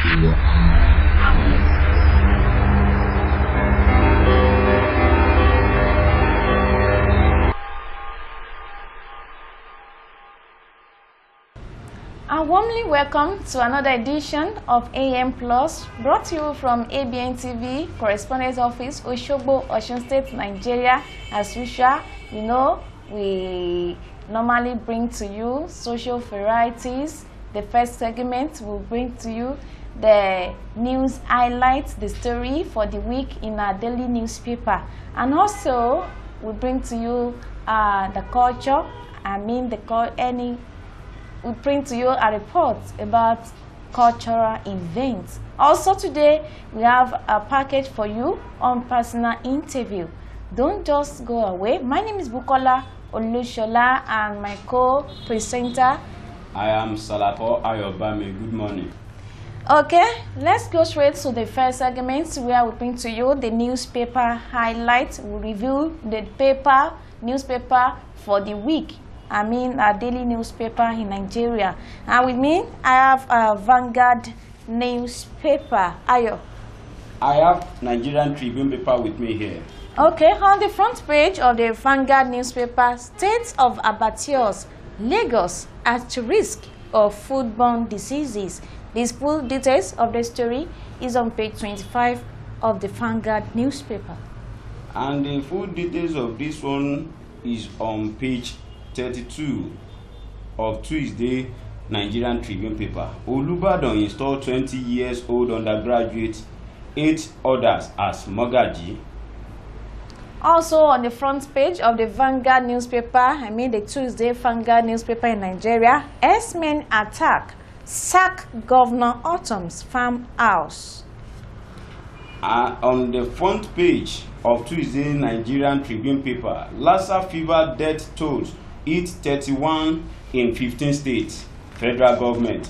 Warmly welcome to another edition of AM Plus, brought to you from ABN TV, Correspondence Office, Osogbo, Osun State, Nigeria. As usual, you know, we normally bring to you social varieties. The first segment will bring to you the news highlights, the story for the week in our daily newspaper. And also, we bring to you the culture, we bring to you a report about cultural events. Also today, we have a package for you on personal interview. Don't just go away. My name is Bukola Olushola and my co-presenter. I am Salapo Ayobami. Good morning. Okay, let's go straight to the first segment where we bring to you the newspaper highlights. We review the newspaper for the week. Our daily newspaper in Nigeria. And with me, I have a Vanguard newspaper. Ayo. I have Nigerian Tribune paper with me here. Okay, on the front page of the Vanguard newspaper, State of Abattoirs, Lagos at risk of foodborne diseases. The full details of the story is on page 25 of the Vanguard newspaper. And the full details of this one is on page 32 of Tuesday Nigerian Tribune paper. Olubadan installed 20-year-old undergraduate, 8 others as Mogaji. Also on the front page of the Vanguard newspaper, the Tuesday Vanguard newspaper in Nigeria, S-men attack, sack Governor Autumn's farmhouse. On the front page of Tuesday Nigerian Tribune paper, Lassa fever death tolls hit 31 in 15 states. Federal government.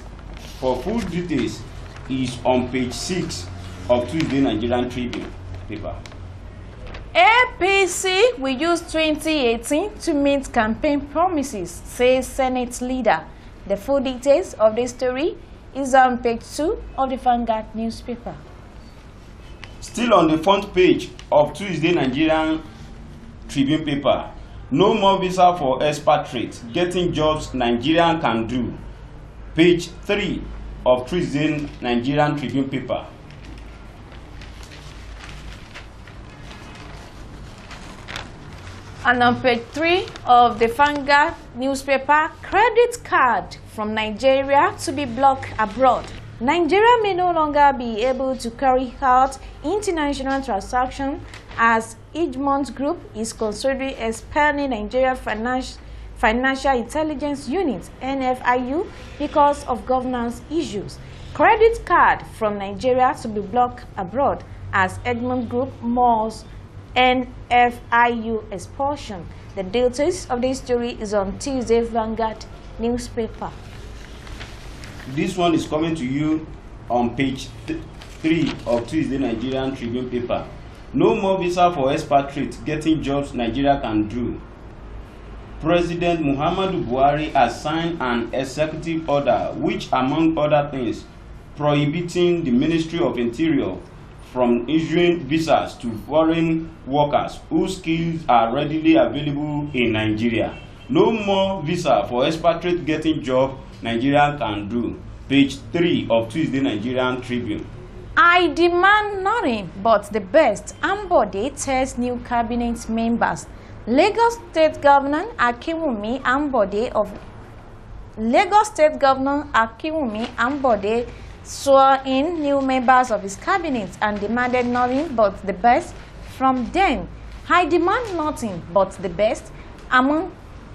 For full details is on page 6 of Tuesday Nigerian Tribune paper. APC will use 2018 to meet campaign promises, says Senate leader. The full details of the story is on page 2 of the Vanguard newspaper. Still on the front page of Tuesday Nigerian Tribune paper, no more visa for expatriates, getting jobs Nigerian can do. Page 3 of Tuesday Nigerian Tribune paper. And on page 3 of the Vanguard newspaper, credit card from Nigeria to be blocked abroad. Nigeria may no longer be able to carry out international transactions as Egmont Group is considering expanding Nigeria Financial Intelligence Unit (NFIU) because of governance issues. Credit card from Nigeria to be blocked abroad as Egmont Group mours NFIU expulsion. The details of this story is on Tuesday Vanguard newspaper. This one is coming to you on page 3 of Tuesday Nigerian Tribune paper. No more visa for expatriates, getting jobs Nigeria can do. President Muhammadu Buhari has signed an executive order which, among other things, prohibiting the Ministry of Interior from issuing visas to foreign workers whose skills are readily available in Nigeria. No more visa for expatriates getting job Nigeria can do. Page 3 of Tuesday Nigerian Tribune. I demand nothing but the best. Ambode tells new cabinet members. Lagos State Governor Akinwumi Ambode swore in new members of his cabinet and demanded nothing but the best from them. I demand nothing but the best among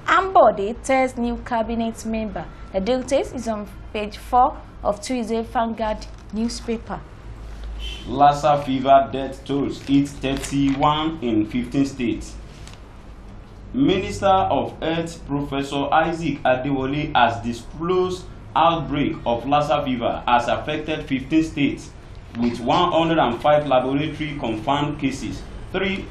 Ambode tells new cabinet member. The details is on page 4 of Tuesday Vanguard newspaper. Lassa fever death tolls hit 31 in 15 states. Minister of Health Professor Isaac Adewale has disclosed outbreak of Lassa fever has affected 15 states with 105 laboratory confirmed cases, 3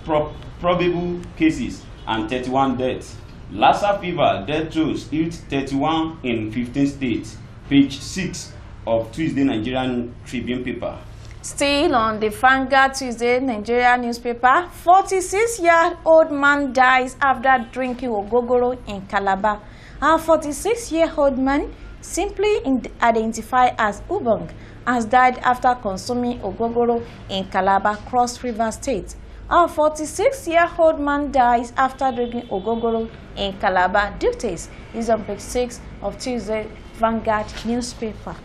probable cases and 31 deaths. Lassa fever death tolls hit 31 in 15 states. Page 6 of Tuesday Nigerian Tribune paper. Still on the Vanguard Tuesday Nigeria newspaper, 46-year-old man dies after drinking ogogoro in Calabar. A 46-year-old man, simply identified as Ubong, has died after consuming ogogoro in Calabar, Cross River State. A 46-year-old man dies after drinking ogogoro in Calabar. Details is on page 6 of Tuesday Vanguard newspaper.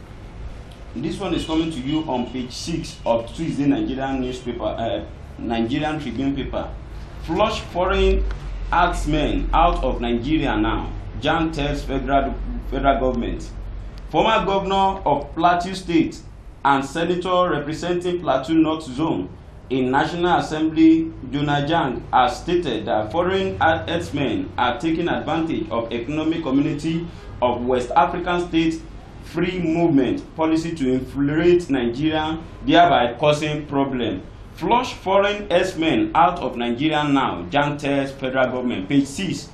This one is coming to you on page 6 of Tuesday Nigerian newspaper, Nigerian Tribune paper. Flush foreign herdsmen out of Nigeria now, JAMB tells federal government. Former governor of Plateau State and senator representing Plateau North Zone in National Assembly, Jonah Jang, has stated that foreign herdsmen are taking advantage of economic community of West African states free movement policy to infiltrate Nigeria, thereby causing problem. Flush foreign herdsmen out of Nigeria now, Jang tells federal government. Page 6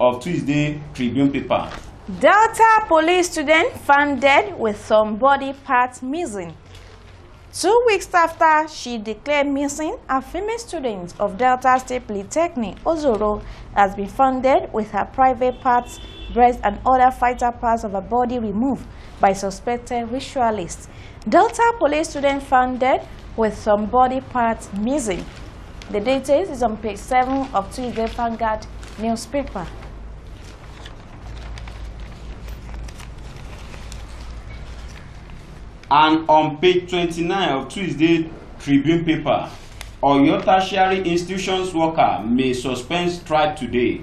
of Tuesday Tribune paper. Delta police student found dead with some body parts missing. 2 weeks after she declared missing, a female student of Delta State Polytechnic, Ozoro, has been found dead with her private parts, breast and other vital parts of her body removed by suspected ritualists. Delta police student found dead with some body parts missing. The details is on page 7 of Tuesday Vanguard newspaper. And on page 29 of Tuesday Tribune paper, Oyo tertiary institutions worker may suspend strike today.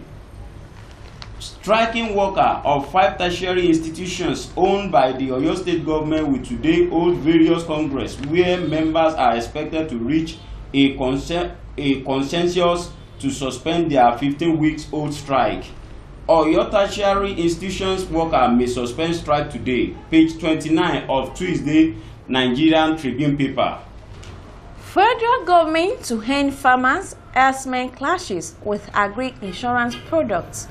Striking worker of 5 tertiary institutions owned by the Oyo State government will today hold various congress where members are expected to reach a consensus to suspend their 15-week-old strike. Oyo tertiary institutions worker may suspend strike today. Page 29 of Tuesday Nigerian Tribune paper. Federal government to end farmers' herdsmen clashes with agri-insurance products.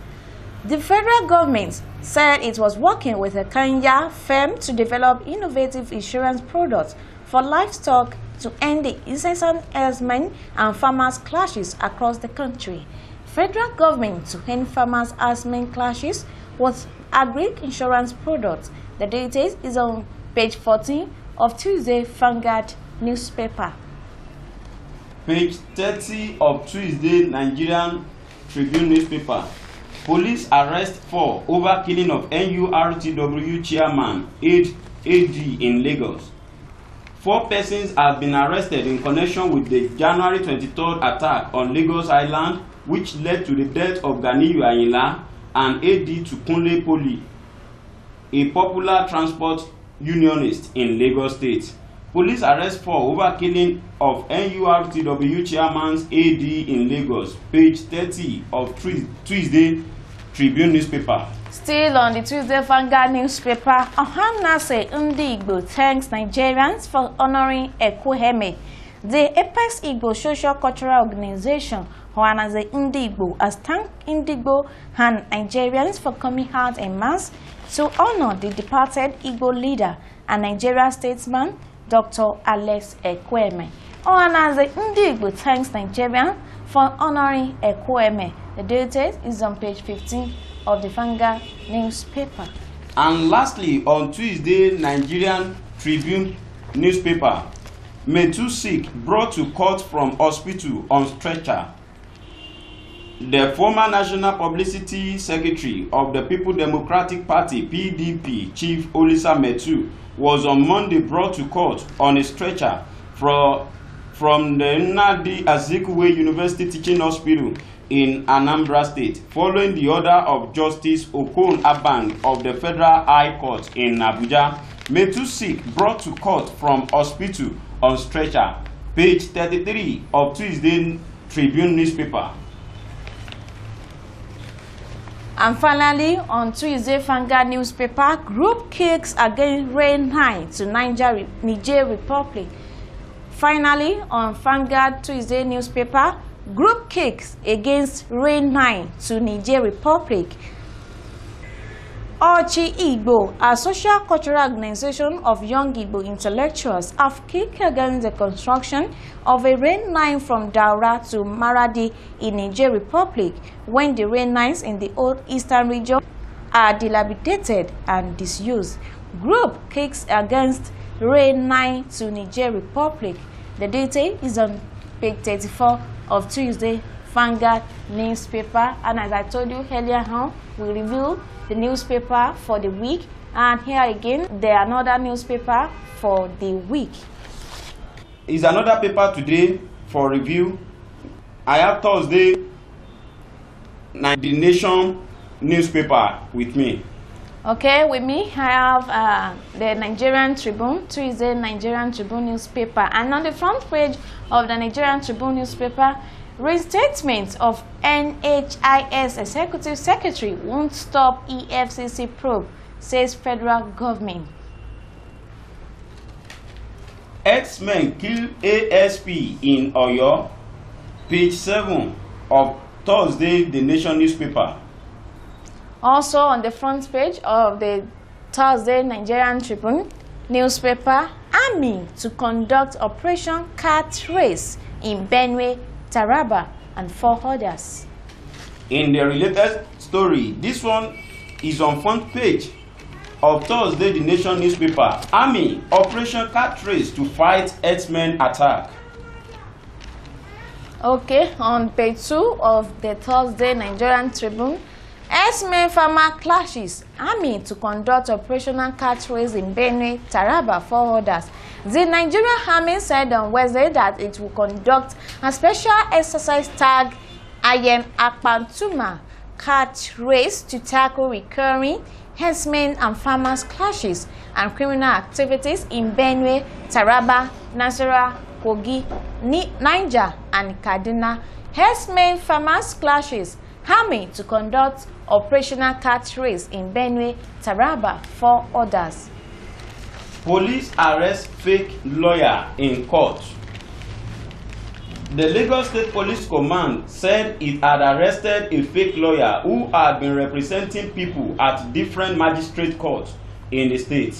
The federal government said it was working with a Kenya firm to develop innovative insurance products for livestock to end the incessant herdsmen and farmers' clashes across the country. Federal government to end farmers' herdsmen clashes with agri-insurance products. The details is on page 14 of Tuesday Vanguard newspaper. Page 30 of Tuesday Nigerian Tribune newspaper. Police arrest 4 over killing of NURTW chairman AD in Lagos. 4 persons have been arrested in connection with the January 23rd attack on Lagos Island, which led to the death of Ganiyu Ayinla and AD to Kunle Poli, a popular transport unionist in Lagos State. Police arrest 4 over killing of NURTW chairman's AD in Lagos. Page 30 of Tuesday Tribune newspaper. Still on the Tuesday Vanguard newspaper, Ohanase Ndigbo thanks Nigerians for honoring Ekwueme. The Apex Igbo Social Cultural Organization, Ohanase Ndigbo, has thanked Ndigbo and Nigerians for coming out en masse to honor the departed Igbo leader and Nigerian statesman, Dr. Alex Ekwueme. Ohanase Ndigbo thanks Nigerians for honoring Ekwueme. The details is on page 15 of the Vanguard newspaper. And lastly, on Tuesday Nigerian Tribune newspaper, Metu sick brought to court from hospital on stretcher. The former National Publicity Secretary of the People Democratic Party (PDP), Chief Olisa Metu, was on Monday brought to court on a stretcher from the Nnamdi Azikiwe University Teaching Hospital in Anambra State, following the order of Justice Okon Abang of the Federal High Court in Abuja. Metu sick brought to court from hospital on stretcher. Page 33 of Tuesday Tribune newspaper. And finally, on Tuesday Vanguard newspaper, group kicks against rain high to Niger Republic. Finally, on Vanguard Tuesday newspaper, group kicks against rain high to Niger Republic. Ochi Igbo, a social cultural organization of young Igbo intellectuals, have kicked against the construction of a rail line from Daura to Maradi in Niger Republic when the rail lines in the old eastern region are dilapidated and disused. Group kicks against rail line to Niger Republic. The detail is on page 34 of Tuesday Vanguard newspaper, and as I told you earlier on, we review the newspaper for the week, and here again there are another newspaper for the week. Is another paper today for review. I have Thursday The Nation newspaper with me. Okay, with me I have the Nigerian Tribune, Tuesday Nigerian Tribune newspaper, and on the front page of the Nigerian Tribune newspaper, restatement of NHIS Executive Secretary won't stop EFCC probe, says federal government. X-Men kill ASP in Oyo, page 7 of Thursday The Nation newspaper. Also on the front page of the Thursday Nigerian Tribune newspaper, Army to conduct Operation Cat Race in Benue, Taraba, and 4 others. In the related story, this one is on front page of Thursday The Nation newspaper. Army Operation Cat Race to fight X-Men attack. Okay, on page 2 of the Thursday Nigerian Tribune, X-Men farmer clashes. Army to conduct operational cat race in Benue, Taraba, 4 others. The Nigerian Army said on Wednesday that it will conduct a special exercise tagged I Am Akpantuma cat race to tackle recurring herdsmen and farmers clashes and criminal activities in Benue, Taraba, Nasarawa, Kogi, Niger, and Kaduna. Herdsmen farmers clashes. Army to conduct operational cat race in Benue, Taraba, 4 others. Police arrest fake lawyer in court. The Lagos State Police Command said it had arrested a fake lawyer who had been representing people at different magistrate courts in the state.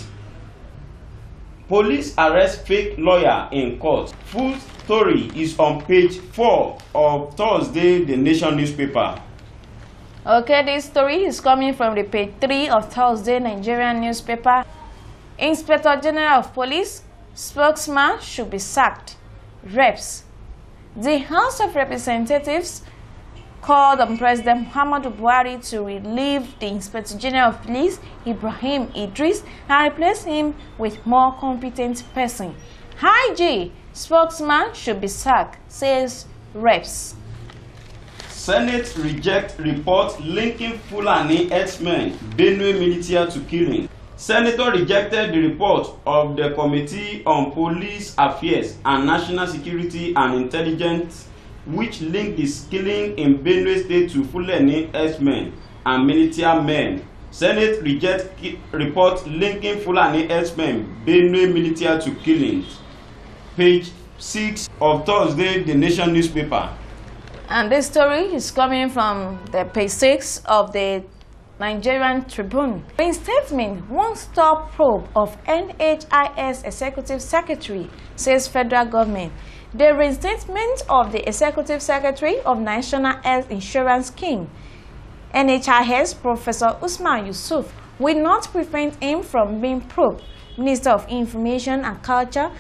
Police arrest fake lawyer in court. Full story is on page 4 of Thursday The Nation newspaper. Okay, this story is coming from the page 3 of Thursday Nigerian newspaper. Inspector General of Police spokesman should be sacked. Reps. The House of Representatives called on President Muhammadu Buhari to relieve the Inspector General of Police, Ibrahim Idris, and replace him with more competent person. IG spokesman should be sacked, says Reps. Senate reject report linking Fulani X-Men Benue militia to killing. Senator rejected the report of the Committee on Police Affairs and National Security and Intelligence, which linked the killing in Benue State to Fulani X-Men and militia men. Senate reject report linking Fulani X-Men Benue militia to killings. Page 6 of Thursday The Nation newspaper. And this story is coming from the page 6 of the Nigerian Tribune. Reinstatement won't stop probe of NHIS Executive Secretary, says federal government. The reinstatement of the Executive Secretary of National Health Insurance Scheme, NHIS, Professor Usman Yusuf, will not prevent him from being probed. Minister of Information and Culture,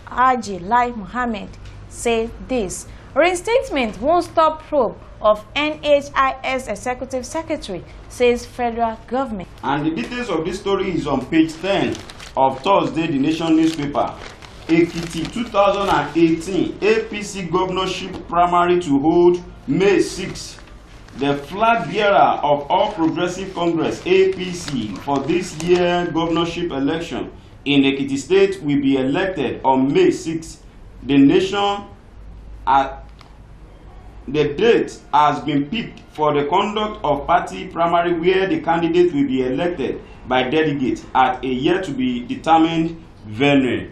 Haji Lai Mohammed, said this. Reinstatement won't stop probe of NHIS Executive Secretary, says federal government. And the details of this story is on page 10 of Thursday The Nation newspaper. Ekiti 2018 APC governorship primary to hold May 6. The flag bearer of All Progressive Congress APC for this year governorship election in Ekiti State will be elected on May 6. The date has been picked for the conduct of party primary where the candidate will be elected by delegates at a yet to be determined venue.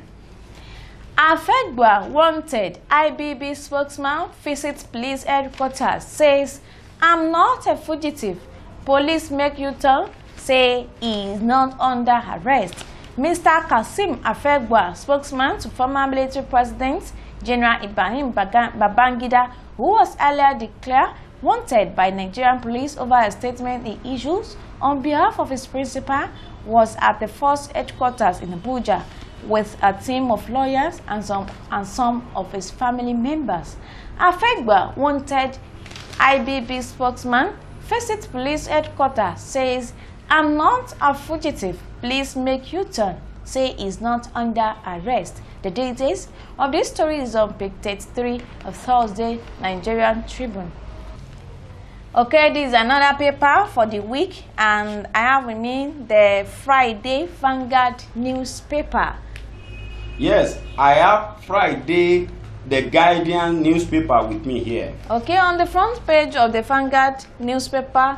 Afegba wanted IBB spokesman visits police headquarters, says, "I'm not a fugitive. Police make U-turn," say he is not under arrest. Mr. Kasim Afegwa, spokesman to former military president General Ibrahim Babangida, who was earlier declared wanted by Nigerian police over a statement he issued on behalf of his principal, was at the force headquarters in Abuja with a team of lawyers and some of his family members. Afegba, wanted IBB spokesman, Facet Police Headquarters, says, "I'm not a fugitive. Please make U-turn." Say he's not under arrest. The details of this story is on page 33 of Thursday Nigerian Tribune. Okay, this is another paper for the week, and I have with me the Friday Vanguard newspaper. Yes, I have Friday the Guardian newspaper with me here. Okay, on the front page of the Vanguard newspaper,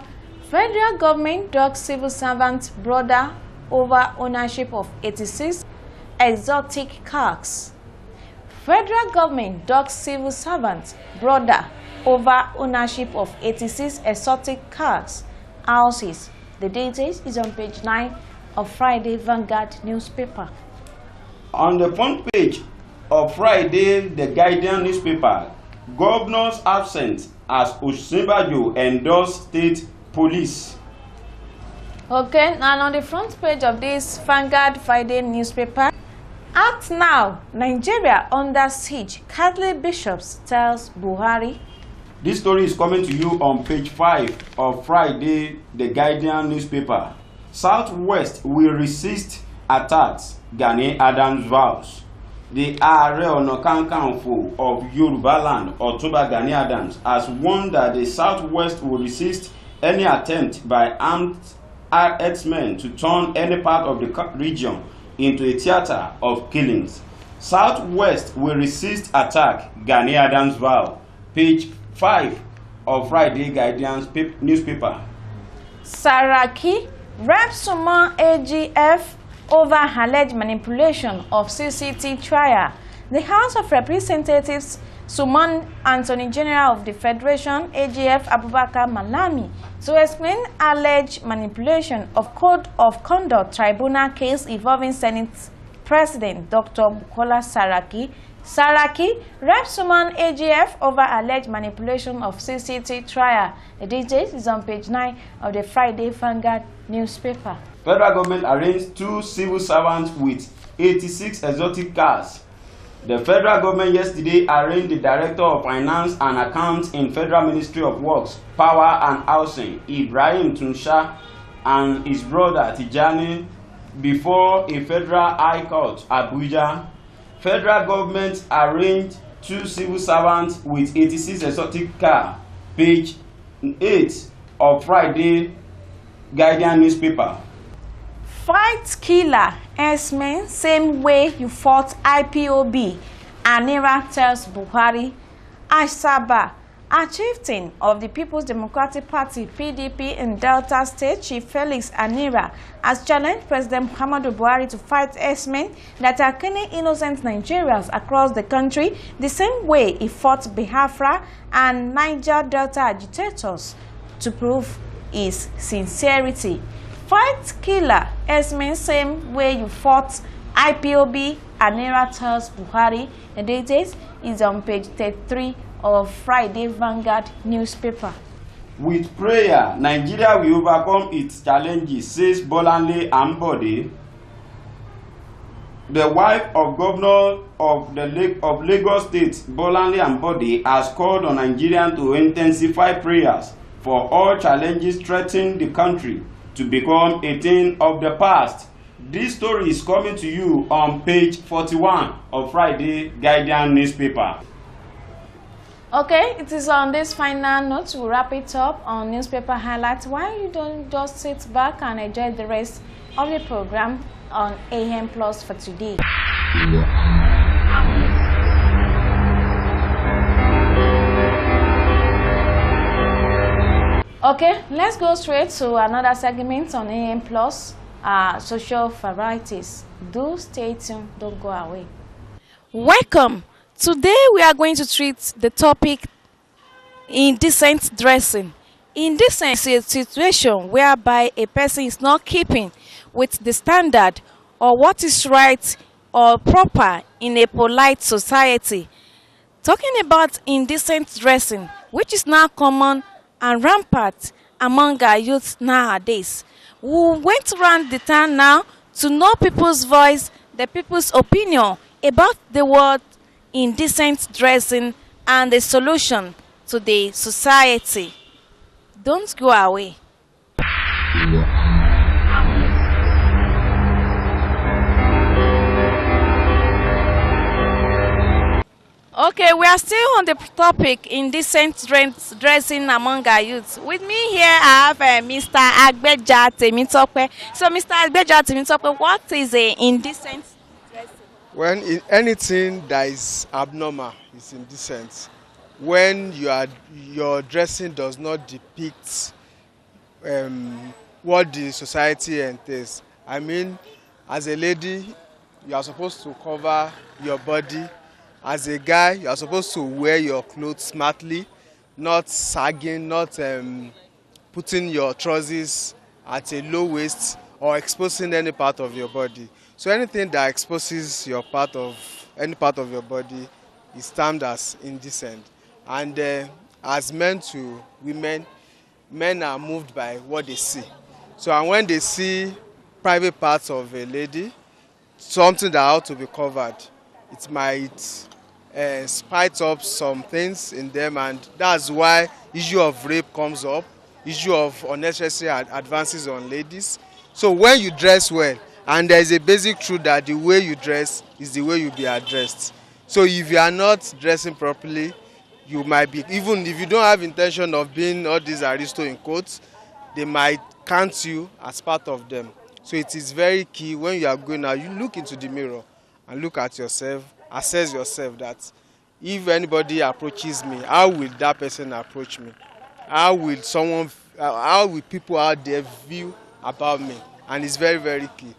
federal government dogs civil servant brother over ownership of 86 exotic cars. Federal government dogs civil servant brother over ownership of 86 exotic cars, houses. The details is on page 9 of Friday Vanguard newspaper. On the front page of Friday the Guardian newspaper, governors absent as Osinbajo endorsed state police. Okay, and on the front page of this Vanguard Friday newspaper, act now, Nigeria under siege, Catholic bishops tells Buhari. This story is coming to you on page 5 of Friday the Guardian newspaper. Southwest will resist attacks, Gani Adams vows. The Ààrẹ Ọ̀nà Kakanfò of Yoruba land, Ọ̀túnba Gani Adams, has warned that the Southwest will resist any attempt by armed herdsmen to turn any part of the region into a theater of killings. Southwest will resist attack, Gani Adams vow. Page 5 of Friday Guardian newspaper. Saraki reps summon AGF over alleged manipulation of CCT trial. The House of Representatives summoned Attorney General of the Federation, AGF Abubakar Malami, to explain alleged manipulation of Code of Conduct Tribunal case involving Senate President Dr. Bukola Saraki. Saraki reps summoned AGF over alleged manipulation of CCT trial. The details is on page 9 of the Friday Vanguard newspaper. Federal government arranged 2 civil servants with 86 exotic cars. The federal government yesterday arraigned the Director of Finance and Accounts in Federal Ministry of Works, Power and Housing, Ibrahim Tunsha, and his brother Tijani before a federal high court, Abuja. Federal government arraigned 2 civil servants with 86 exotic cars. Page 8 of Friday Guardian newspaper. Fight killer S-men same way you fought IPOB, Anira tells Buhari. Asaba, a chieftain of the People's Democratic Party PDP in Delta State, Chief Felix Anira, has challenged President Muhammadu Buhari to fight S-men that are killing innocent Nigerians across the country the same way he fought Biafra and Niger Delta agitators, to prove his sincerity. Fight killer S-men same way you fought IPOB, Anira tells Buhari. The details is on page 33 of Friday Vanguard newspaper. With prayer, Nigeria will overcome its challenges, says Bolanle Ambode. The wife of Governor of Lagos State, Bolanle Ambode, has called on Nigerians to intensify prayers for all challenges threatening the country to become a thing of the past. This story is coming to you on page 41 of Friday Guardian newspaper. Okay, it is on this final note we'll wrap it up on newspaper highlights. Why you don't just sit back and enjoy the rest of the program on AM Plus for today. Okay, let's go straight to another segment on AM Plus, social varieties. Do stay tuned, don't go away. Welcome. Today we are going to treat the topic indecent dressing. In this situation whereby a person is not keeping with the standard or what is right or proper in a polite society, talking about indecent dressing, which is now common and rampant among our youth nowadays. We went around the town now to know people's voice, the people's opinion about the word indecent dressing and the solution to the society. Don't go away. Okay, we are still on the topic indecent dressing among our youths. With me here, I have Mr. Agbeja Temitope. So, Mr. Agbeja Temitope, what is a indecent dressing? When anything that is abnormal is indecent. When your dressing does not depict what the society entails. I mean, as a lady, you are supposed to cover your body. As a guy, you are supposed to wear your clothes smartly, not sagging, not putting your trousers at a low waist or exposing any part of your body. So anything that exposes any part of your body is termed as indecent. And as men to women, men are moved by what they see. So and when they see private parts of a lady, something that ought to be covered, it might spite up some things in them, and that's why issue of rape comes up, issue of unnecessary advances on ladies. So when you dress well, and there is a basic truth that the way you dress is the way you be addressed. So if you are not dressing properly, you might be, even if you don't have intention of being all these aristo in quotes, they might count you as part of them. So it is very key when you are going out, you look into the mirror and look at yourself, assess yourself that if anybody approaches me, how will that person approach me? How will people out there view about me? And it's very, very key.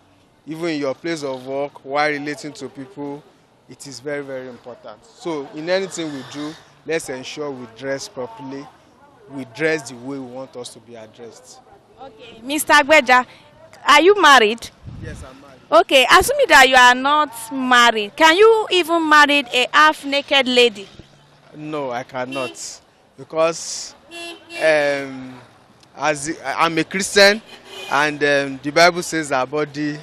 Even in your place of work, while relating to people, it is very, very important. So in anything we do, let's ensure we dress properly. We dress the way we want us to be addressed. Okay, Mr. Agbeja, are you married? Yes, I'm married. Okay, assuming that you are not married, can you even marry a half-naked lady? No, I cannot, because I'm a Christian, and the Bible says our body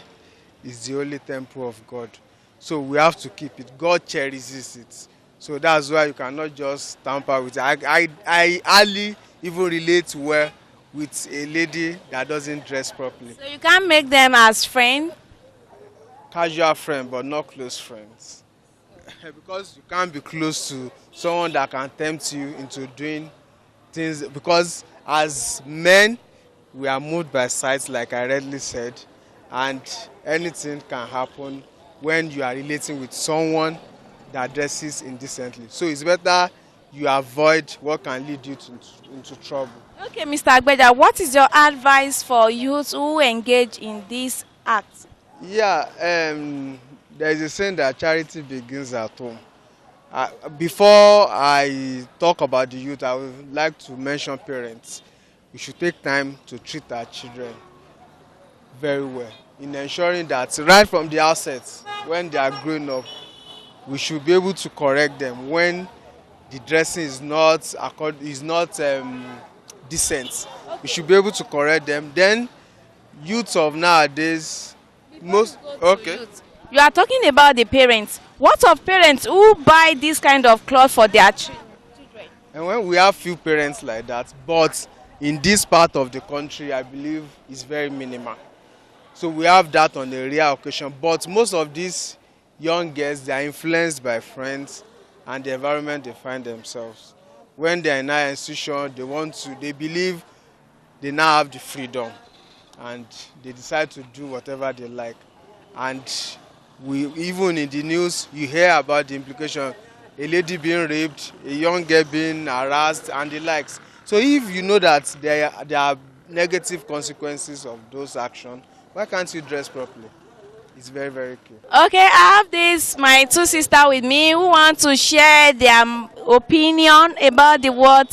is the holy temple of God. So we have to keep it. God cherishes it. So that's why you cannot just tamper with it. I hardly even relate well with a lady that doesn't dress properly. So you can't make them as friends? Casual friend, but not close friends. Because you can't be close to someone that can tempt you into doing things. Because as men, we are moved by sight, like I readily said, and anything can happen when you are relating with someone that dresses indecently. So it's better you avoid what can lead you into trouble. Okay, Mr. Agbeja, what is your advice for youth who engage in this act? Yeah, there is a saying that charity begins at home. Before I talk about the youth, I would like to mention parents. We should take time to treat our children very well, in ensuring that right from the outset, when they are growing up, we should be able to correct them when the dressing is not decent. We should be able to correct them. Then, youths of nowadays, okay. You are talking about the parents. What of parents who buy this kind of clothes for their children? And when we have few parents like that, but in this part of the country, I believe it's very minimal. So we have that on a rare occasion. But most of these young girls, they are influenced by friends and the environment they find themselves. When they are in our institution, they believe they now have the freedom, and they decide to do whatever they like. And even in the news, you hear about the implication, a lady being raped, a young girl being harassed, and the likes. So if you know that there are negative consequences of those actions, why can't you dress properly? It's very, very key. Okay, I have my two sisters with me who want to share their opinion about the word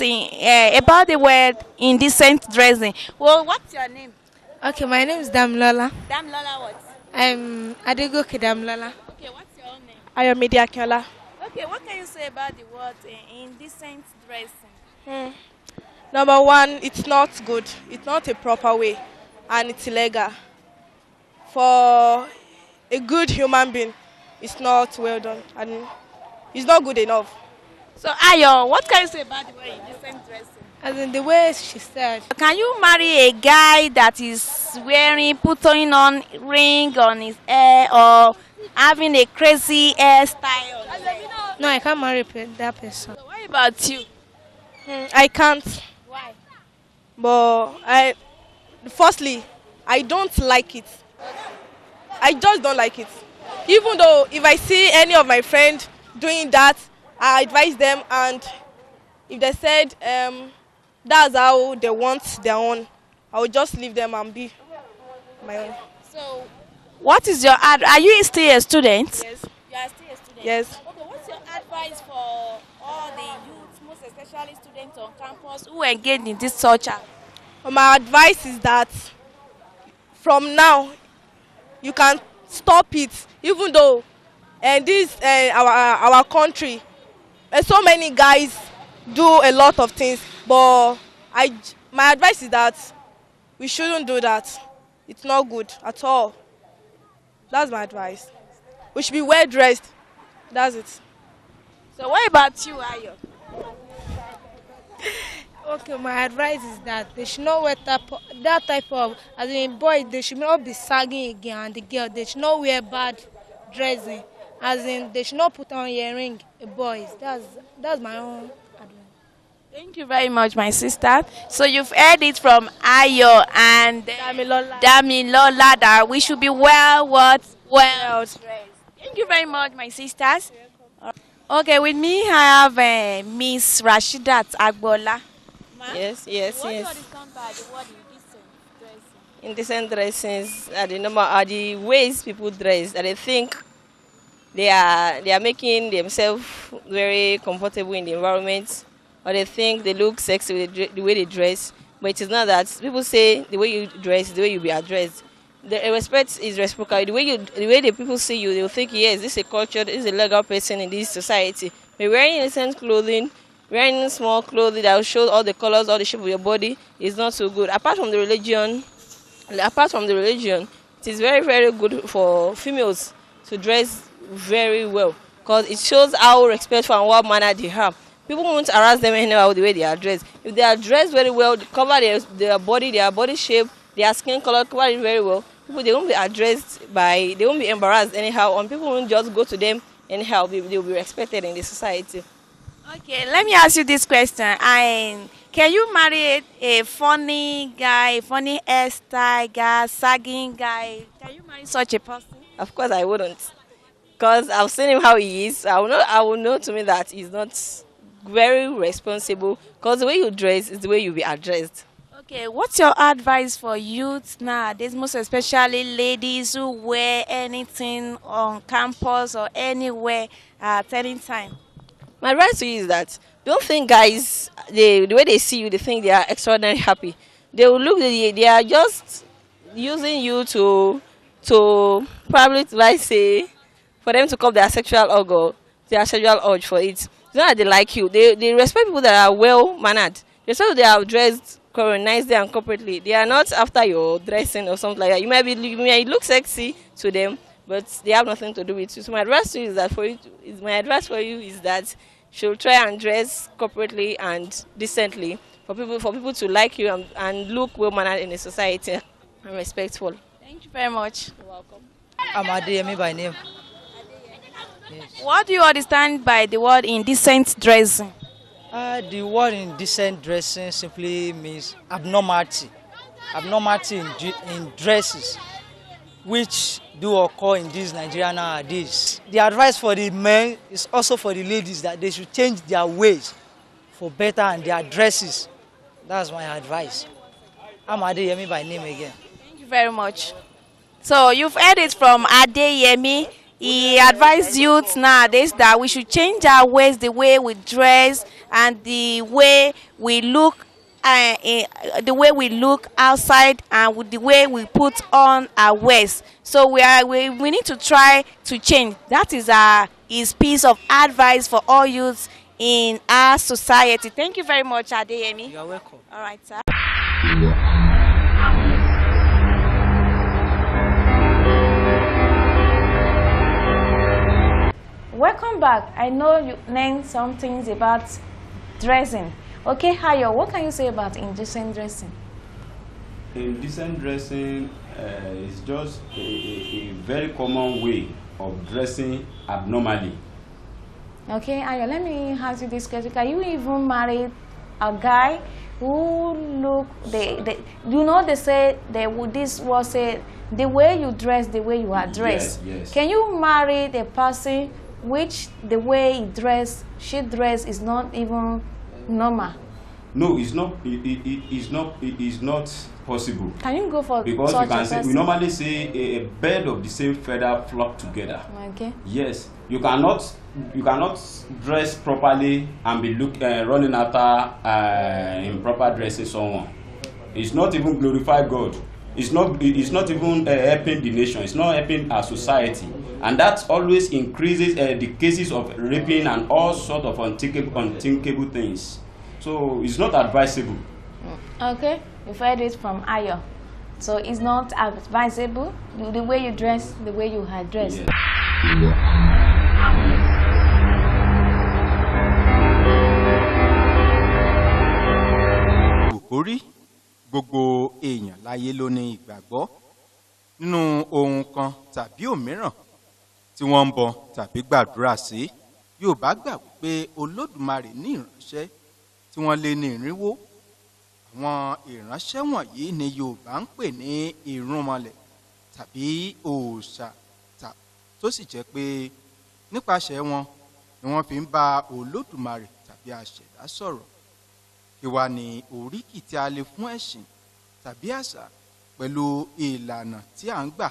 indecent dressing. Well, what's your name? Okay, my name is Damlola. Damlola what? I'm Adegoke Damlola. Okay, what's your own name? Ayomide Akiola. Okay, what can you say about the word indecent dressing? Number one, it's not good. It's not a proper way, and it's illegal. For a good human being, it's not well done, and it's not good enough. So, Ayo, what can you say about the word indecent dressing? As in the way she said, Can you marry a guy that is putting on ring on his hair or having a crazy hairstyle? no, I can't marry that person. So what about you? I can't. Why? But firstly, I don't like it. I just don't like it. Even though if I see any of my friends doing that, I advise them, and if they said that's how they want their own, I will just leave them and be my own. So, what is your are you still a student? Yes. You are still a student? Yes. Okay, what's your advice for all the youth, most especially students on campus who engage in this such act? My advice is that from now you can stop it, even though this our country, so many guys do a lot of things, but my advice is that we shouldn't do that. It's not good at all. That's my advice. We should be well dressed. That's it. So what about you, Ayo? Okay, my advice is that they should not wear that type of, as in boys, they should not be sagging again, and the girl, they should not wear bad dressing, as in they should not put on earring, boys. That's my own advice. Thank you very much, my sister. So you've heard it from Ayo and Damilola that we should be well dressed. Thank you very much, my sisters. Okay, with me I have Miss Rashidat Agbola. Yes. What do you understand by the word indecent dressing? Indecent dressings are the ways people dress that they think they are making themselves very comfortable in the environment, or they think they look sexy with the way they dress. But it is not that. People say the way you dress is the way you be addressed. The respect is reciprocal. The way the people see you, they will think, yes, this is a culture, this is a legal person in this society. But wearing innocent clothing, wearing small clothing that will show all the colors, all the shape of your body is not so good. Apart from the religion, it is very, very good for females to dress very well, because it shows how respectful and what manner they have. People won't harass them anyhow the way they are dressed. If they are dressed very well, cover their body shape, their skin color, cover it very well, people, they won't be they won't be embarrassed anyhow, and people won't just go to them anyhow. They will be respected in the society. Okay, let me ask you this question. Can you marry a funny guy, a funny hairstyle guy, sagging guy? Can you marry such a person? Of course I wouldn't, because I've seen him how he is. I will know to me that he's not very responsible, because the way you dress is the way you'll be addressed. Okay, what's your advice for youth nowadays, most especially ladies who wear anything on campus or anywhere at any time? My advice to you is that don't think guys, the way they see you, they think they are extraordinarily happy. They will look, they are just using you to probably, let's say, for them to curb their sexual urge or their sexual urge for it. It's not that they like you. They respect people that are well mannered. They say they are dressed nicely and corporately. They are not after your dressing or something like that. You might look sexy to them, but they have nothing to do with you. So my advice to you is that you should try and dress corporately and decently for people to like you and look well mannered in the society and respectful. Thank you very much. You're welcome. I'm Adeyemi by name. Yes. What do you understand by the word indecent dressing? The word indecent dressing simply means abnormality. Abnormality in dresses, which do occur in this Nigeria nowadays. The advice for the men is also for the ladies, that they should change their ways for better and their dresses. That's my advice. I'm Adeyemi by name again. Thank you very much. So you've heard it from Adeyemi. He advised youth nowadays that we should change our ways, the way we dress and the way we look the way we look outside and with the way we put on our waist. So we need to try to change. That is his piece of advice for all youths in our society. Thank you very much, Adeyemi. You are welcome. All right, sir. Welcome back. I know you learned some things about dressing. Okay, Hayo, what can you say about indecent dressing? Indecent dressing is just a very common way of dressing abnormally. Okay, Ayo, let me ask you this question. Can you even marry a guy who look, they say this was the way you dress, the way you are dressed. Yes. Can you marry the person which the way she dress is not even normal? No, it's not. It's not possible. Can you go for because such you can a say, person? we normally say a bird of the same feather flock together. Okay. Yes, you cannot dress properly and be running after improper dressing someone. It's not even glorify God. It's not even helping the nation. It's not helping our society, and that always increases the cases of raping and all sort of unthinkable things. So it's not advisable. Okay, you've heard it from Ayo. So it's not advisable the way you dress, the way you are dressed. Yeah. Orí gbogbo èèyàn láyé ló ní ìgbàgbọ́ nínú ohun kan tàbí òmíràn tí wọ́n ń bọ tàbí gbàdúrà sí. Yorùbá gbà wípé Olódùmarè ní ìránṣẹ́ tí wọ́n lé ní irinwó. Àwọn ìránṣẹ́ wọ̀nyí ni Yorùbá ń pè ní ìrúnmọlẹ̀ tàbí òòṣà, tó sì jẹ́ pé nípasẹ̀ wọn ni wọ́n fi ń bá Olódùmarè tàbí aṣẹ̀dá sọ̀rọ̀. Kí wá ní oríkì tí a lè fún ẹ̀sìn tàbí àṣà pẹ̀lú ìlànà tí à ń gbà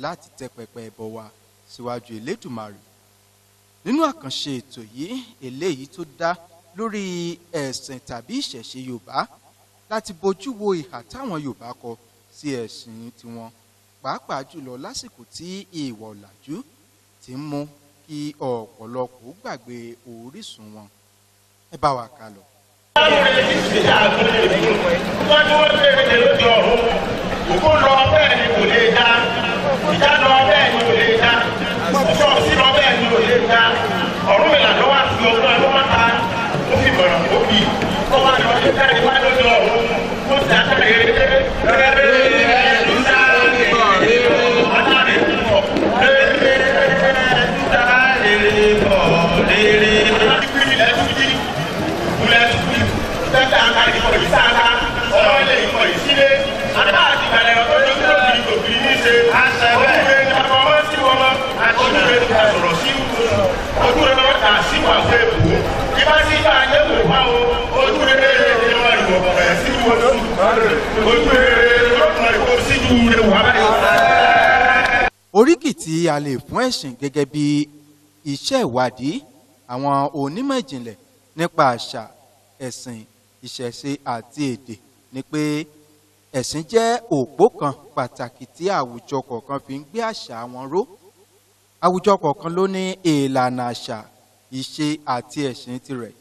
láti tẹ́ pẹpẹ ẹbọ wa síwájú Elédùmarè. Nínú àkànṣe ètò yìí, eléyìí tó dá lórí ẹ̀sìn tàbí ìṣẹ̀ṣe Yorùbá, láti bójú wo ìhà táwọn Yorùbá kọ sí ẹ̀sìn tiwọn, pàápàá jùlọ lásìkò tí ìwà ọ̀làjú ti ń mú kí ọ̀pọ̀lọpọ̀ gbàgbé orísun wọn. Ẹ bá wa kà lọ. Òkú lọ bẹ́ẹ̀ ni kò lè dá, ìjà lọ bẹ́ẹ̀ ni kò lè dá, ọ̀ṣọ́ sí lọ bẹ́ẹ̀ ni kò lè dá, ọ̀run ìlà ló wá sí ọgbọ́n ló wá ta, ó fi bọ̀rọ̀ ó fi, ó wá lọ sí sẹ́yìn wá lójú ọ̀run, ó sì àtàlẹ̀ Oríkì tí a lè fún ẹ̀sìn gẹ́gẹ́ bí iṣẹ́ ìwádìí àwọn onímọ̀ ìjìnlẹ̀ nípa àṣà, ẹ̀sìn, ìṣẹ̀ṣe àti èdè ni pé ẹ̀sìn jẹ́ òpó kan pàtàkì tí àwùjọ kọ̀ọ̀kan fi ń gbé àṣà wọn ró. Àwùjọ kọ̀ọ̀kan ló ní ìlànà àṣà, ìṣe àti ẹ̀sìn tirẹ̀.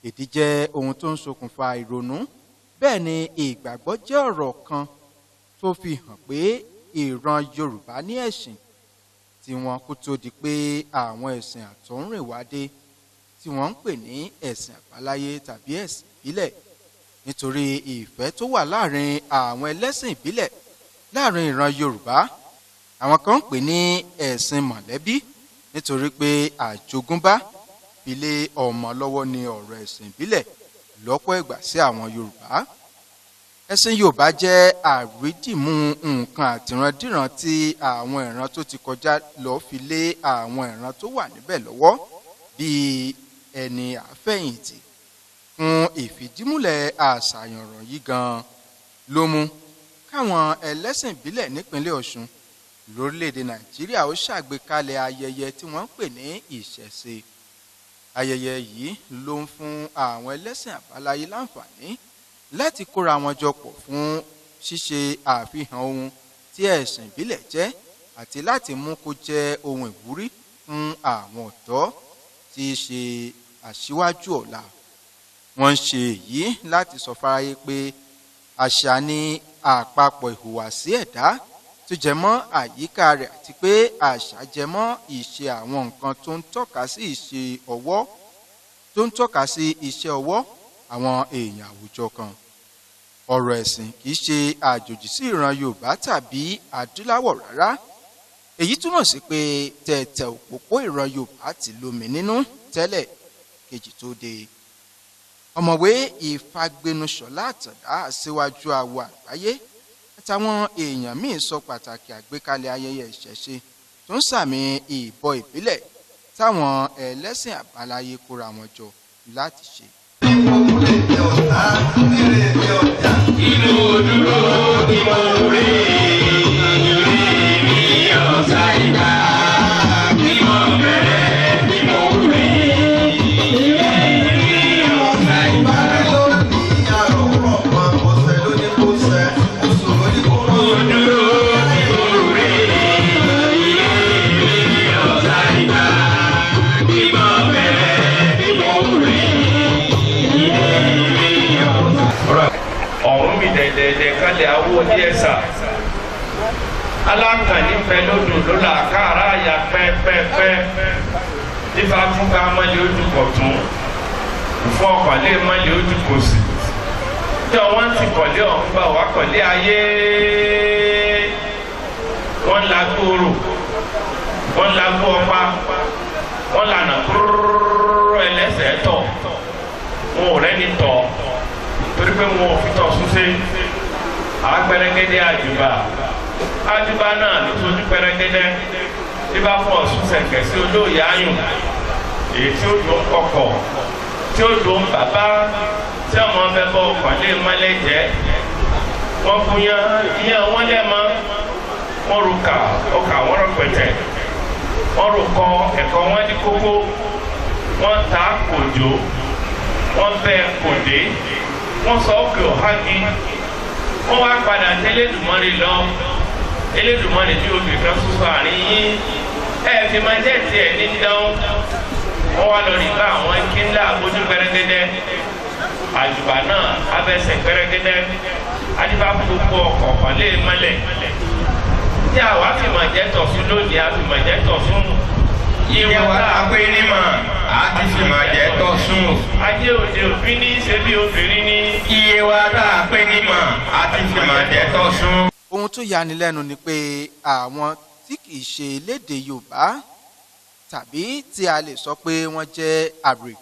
Èdè jẹ́ ohun tó ń ṣokùnfà ìrònú. Bẹ́ẹ̀ ni ìgbàgbọ́ jẹ́ ọ̀rọ̀ kan tó fi hàn pé ìran Yorùbá ní ẹ̀sìn tí wọn kó tó di pé àwọn ẹ̀sìn àtọ̀húnrìnwá dé tí wọ́n ń pè ní ẹ̀sìn àbáláyé tàbí ẹ̀sìn ìbílẹ̀. Nítorí ìfẹ́ tó wà láàrin àwọn ẹlẹ́sìn ìbílẹ̀ láàrin ìran Yorùbá, àwọn kan ń pè ní ẹ̀sìn mọ̀lẹ́bí nítorí pé àjogúnbá fi lé ọmọ lọ́wọ́ ní ọ̀rọ̀ ẹ̀sìn ìbílẹ̀ lọ́pọ̀ ìgbà sí àwọn Yorùbá. Ẹ̀sìn Yorùbá jẹ́ àrídìmú nǹkan àtìrandíran tí àwọn ìran tó ti kọjá lọ fi lé àwọn ìran tó wà níbẹ̀ lọ́wọ́, bíi ẹni àfẹ̀yìntì. Fún ìfìdímúlẹ̀ àṣàyàn ọ̀rọ̀ yìí gan-an ló mú káwọn ẹlẹ́sìn ìbílẹ̀ nípínlẹ̀ Ọ̀ṣun lórílẹ̀‐èdè Nàìjíríà ó ṣàgbékalẹ̀ ayẹyẹ tí wọ́n ń pè ní ìṣẹ̀ṣe. Ayẹyẹ yìí ló ń fún àwọn ẹlẹ́sìn àbáláyé láǹfààní láti kóra wọn jọ pọ̀ fún ṣíṣe àfihàn ohun tí ẹ̀sìn ìbílẹ̀ jẹ́ àti láti mú kó jẹ́ ohun ìwúrí fún àwọn ọ̀dọ́ tí í ṣe aṣíwájú ọ̀la. Wọ́n ń ṣe èyí láti sọ fáráyé pé àṣà ni àpapọ̀ ìhùwàsí ẹ̀dá tó jẹ mọ́ àyíká rẹ̀ àti pé àṣà jẹ mọ́ ìṣe àwọn nǹkan tó ń tọ́ka sí iṣẹ́ ọwọ́ àwọn èèyàn àwùjọ kan. Ọ̀rọ̀ ẹ̀sìn kì í ṣe àjòjì sí ìran Yorùbá tàbí adúláwọ̀ rárá. Èyí túmọ̀ sí pé tẹ̀tẹ̀ òpópó ìran Yorùbá ti lómi nínú tẹ́lẹ̀ kejì tó dé. Ọ̀mọ̀wé Ìfagbénusọ̀lá Àtàndá Aṣíwájú Awo Àgbáyé àtàwọn èèyàn míì sọ pàtàkì àgbékalẹ̀ ayẹyẹ ìṣẹ̀ṣe tó ń sàmì ìbọ ìbílẹ̀ táwọn ẹlẹ́sìn àbáláyé kóra wọn jọ láti ṣe. alákànní fẹ́ lódò ló là káàrá àyà pẹ́ẹ́pẹ́ẹ́pẹ́ nípa fúnka mọ́lẹ̀ ojú kọ̀ tún fún ọkọ̀lé mọ́lẹ̀ ojú kò sí tí wọ́n ti kọ̀lé ọ̀hún gbà wá kọ̀lé ayé wọ́n la gbòòrò wọ́n la gbó ọpá wọ́n lànà kúrúrú ẹlẹ́sẹ̀ tọ̀ wọn ò rẹ́ni tọ̀ torí pé wọn ò fi tọ̀ súnṣe agbẹrẹgẹdẹ àjùbá náà ló tójú pẹrẹgẹdẹ tí bá fọ ọsùn sẹkẹ sí olóòyè ayùn èyí tí ó dùn kọkọ tí ó dùn bàbá tí ọmọ bẹ bọ ọkọlẹ mọlẹjẹ wọn fún yán wọn lẹmọ wọn rò ká ọkà wọn rọ pẹtẹ wọn rò kọ ẹkọ wọn di kókó wọn ta kòjó wọn bẹ kòdé wọn sọ òkè ọhági wọ́n wá padà sí Elédùmarè lọ Elédùmarè tí obì kan ṣoṣo àárín yín fi máa jẹ́ tiẹ̀ ní dáhùn wọ́n wá lọ rí bá àwọn kíńlá àbójú pẹ́rẹ́gẹ́dẹ́ àjùbà náà abẹ́sẹ̀ pẹ́rẹ́gẹ́dẹ́ adíbá gbogbo ọkọ̀ kọ́lé mọ́lẹ̀ tí àwa fi máa jẹ́ tọ̀sún lónìí a fi máa jẹ́ tọ̀sún iye wa ta pé ní mà á ti fi máa jẹ́ tọ̀sún. ajé òde òfin ní ṣe bí obìnrin ní. iye wa ta pé ní mà á ti fi máa jẹ́ tọ̀sún. Ohun tó yani lẹ́nu ni pé àwọn tí kì í ṣe elédè Yorùbá tàbí tí a lè sọ pé wọ́n jẹ́ àbèrè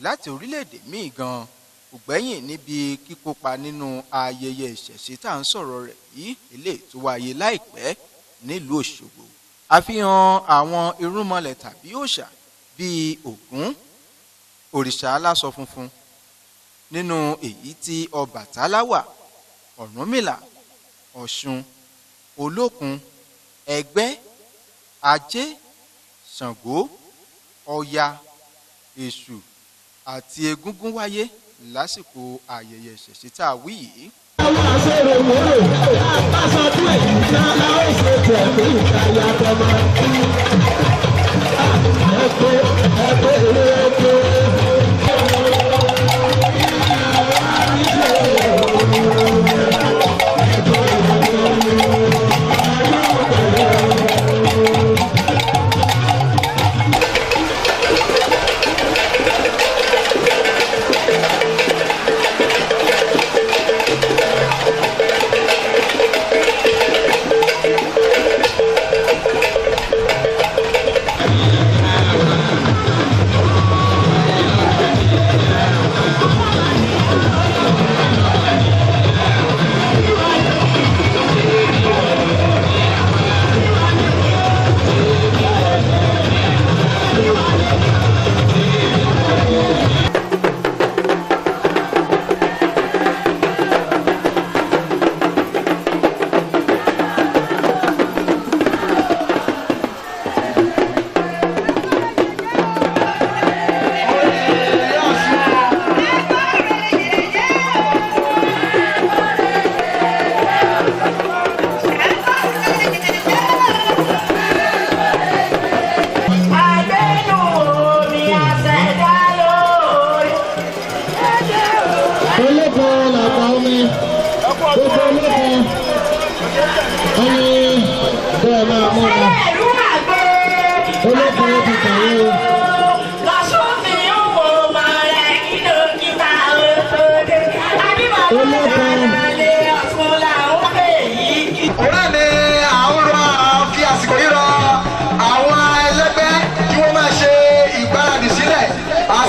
láti orílẹ̀-èdè míì gan kò gbẹ́yìn níbi kíkópa nínú ayẹyẹ ìṣẹ̀ṣe tá à ń sọ̀rọ̀ rẹ̀ yìí eléyìí tó wáyé láìpẹ́ nílùú Òṣogbo. Àfihàn àwọn irúnmọlẹ̀ tàbí òòṣà bíi Ògún, òrìṣà aláṣọ funfun nínú èyí tí Ọbàtálá wà, Ọ̀rúnmìlà, Ọ̀ṣun, Olókun, Ẹgbẹ́, Ajé, Ṣàngó, Ọya, Èṣù àti Egúngún wáyé lásìkò ayẹyẹ ìṣẹ̀ṣe tá a wí yìí.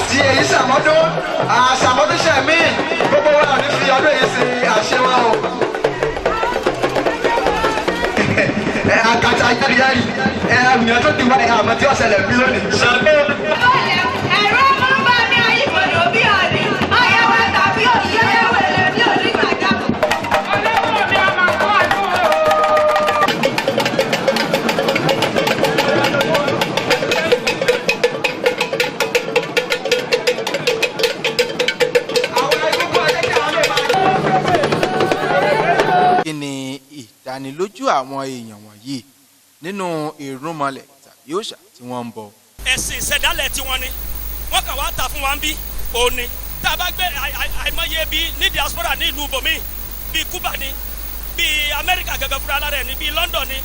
tí èyí ṣàmọ́dún àṣàmọ́dúnṣe mi gbogbo wa ní fi ọdún yìí sí àṣewá o. Àkàtà yẹ́rìyẹ́rì ènìyàn tó ti wá àmọ́ tí ó ṣẹlẹ̀ bí lónìí. Ẹ̀rọ máa ń bá ní ayípadà bí ọ̀nì, ayẹwo tàbí òṣèré wẹ̀lẹ̀ bí onígbàjá. Ọlọ́wọ́ mi a máa kọ́ àdúrà. Kí ni ìdánilójú àwọn èèyàn wọ̀nyí nínú ìrúnmọlẹ̀ tàbí òòṣà tí wọ́n ń bọ? Ẹ̀sìn ìṣẹ̀dálẹ̀ tiwọn ni wọ́n kàn wá ta fún wa ń bí òní tá a bá gbé àìmọye bí ní diaspora ní ìlú bòmí bíi Cuba ni bíi Amẹ́ríkà gẹ́gẹ́ fúnra lára ẹ̀ ní bíi London ni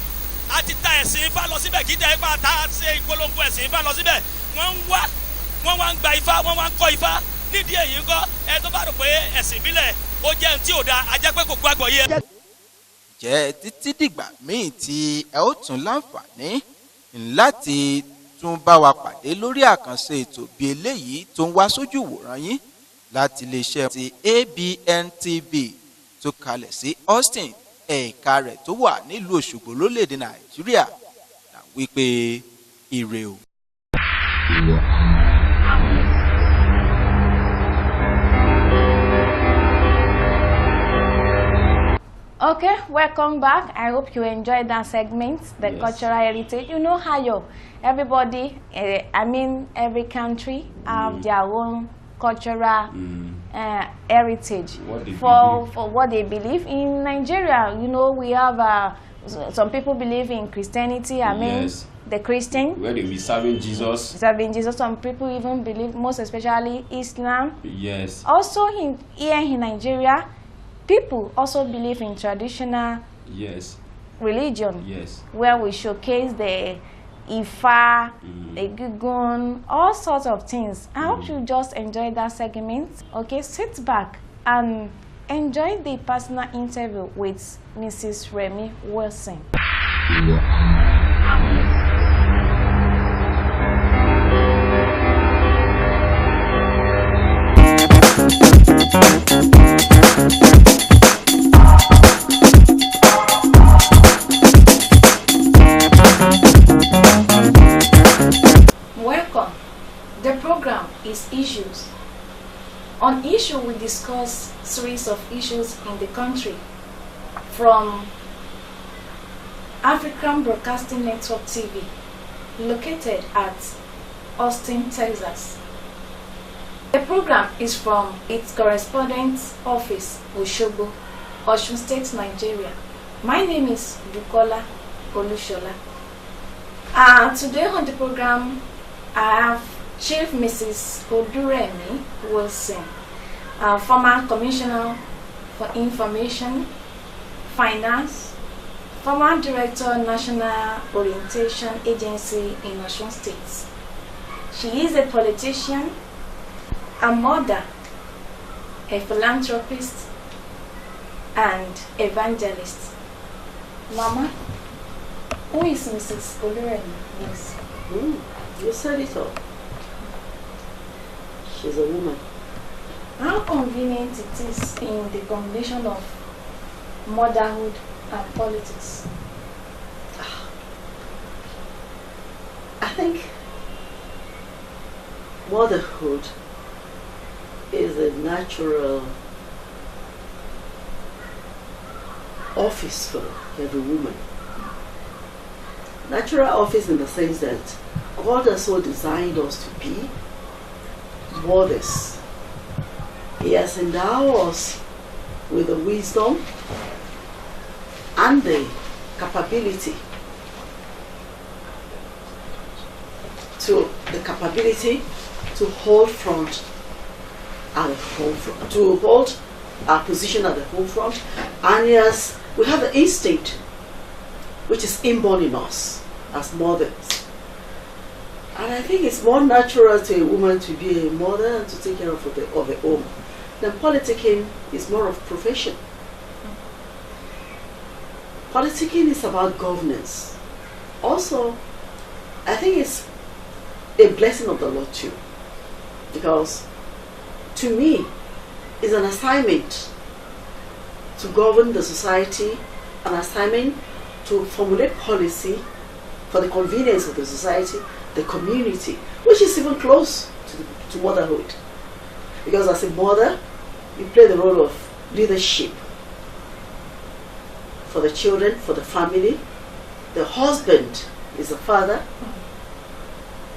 a ti ta ẹ̀sìn Ifá lọ síbẹ̀ kí jẹ́ ipá tá a ṣe ìpolongo ẹ̀sìn Ifá lọ síbẹ̀ wọ́n wá ń gba Ifá wọ́n wá ń kọ́ Ifá nídìí èyí ńkọ́ ẹ tó bá rò pé ẹ̀sìn ìbílẹ̀ ó jẹ́ ohun tí ò da a jẹ́ pé kò gbàgbọ́ yé. Jẹ́ títí dìgbà míì tí ẹ ó tún láǹfààní láti tún bá wa pàdé lórí àkànṣe ètò bí eléyìí tó ń wá sójú ìwòran yín láti iléeṣẹ́ ti ABN TV tó kalẹ̀ sí Austin ẹ̀ka rẹ̀ tó wà nílùú Òṣogbo lórílẹ̀‐èdè Nàìjíríà là wípé ire o. Okay, welcome back. I hope you enjoyed that segment, the cultural heritage. You know how everybody, every country have their own cultural heritage for what they believe. In Nigeria, you know, we have some people believe in Christianity. Yes. The Christian. Where they be serving Jesus. Serving Jesus. Some people even believe, most especially Islam. Yes. Also, here in Nigeria, people also believe in traditional religion, where we showcase the Ifa, the Gugun, all sorts of things. I hope you just enjoy that segment. Okay, sit back and enjoy the personal interview with Mrs. Remy Wilson. Welcome. The program is Issues. On Issue, we discuss series of issues in the country, from African Broadcasting Network TV, located at Austin, Texas. The program is from its correspondent office, Òṣogbo, Osun State, Nigeria. My name is Bukola Olushola. Today on the program, I have Chief Mrs. Oduremi Wilson, former Commissioner for Information, Finance, former Director, National Orientation Agency in Osun State. She is a politician, a mother, a philanthropist, and evangelist. Mama, who is Mrs. Oduremi Wilson? You said it all. She's a woman. How convenient it is in the combination of motherhood and politics? I think motherhood is a natural office for every woman. Natural office in the sense that God has so designed us to be mothers. He has endowed us with the wisdom and the capability to hold front at the home front, to hold our position at the home front, and yes, we have the instinct which is inborn in us as mothers. And I think it's more natural to a woman to be a mother and to take care of a home. Then politicking is more of profession. Politicking is about governance. Also, I think it's a blessing of the Lord too. because to me it's an assignment to govern the society, an assignment to formulate policy for the convenience of the society, the community, which is even close to motherhood. Because as a mother, you play the role of leadership for the children, for the family. The husband is a father.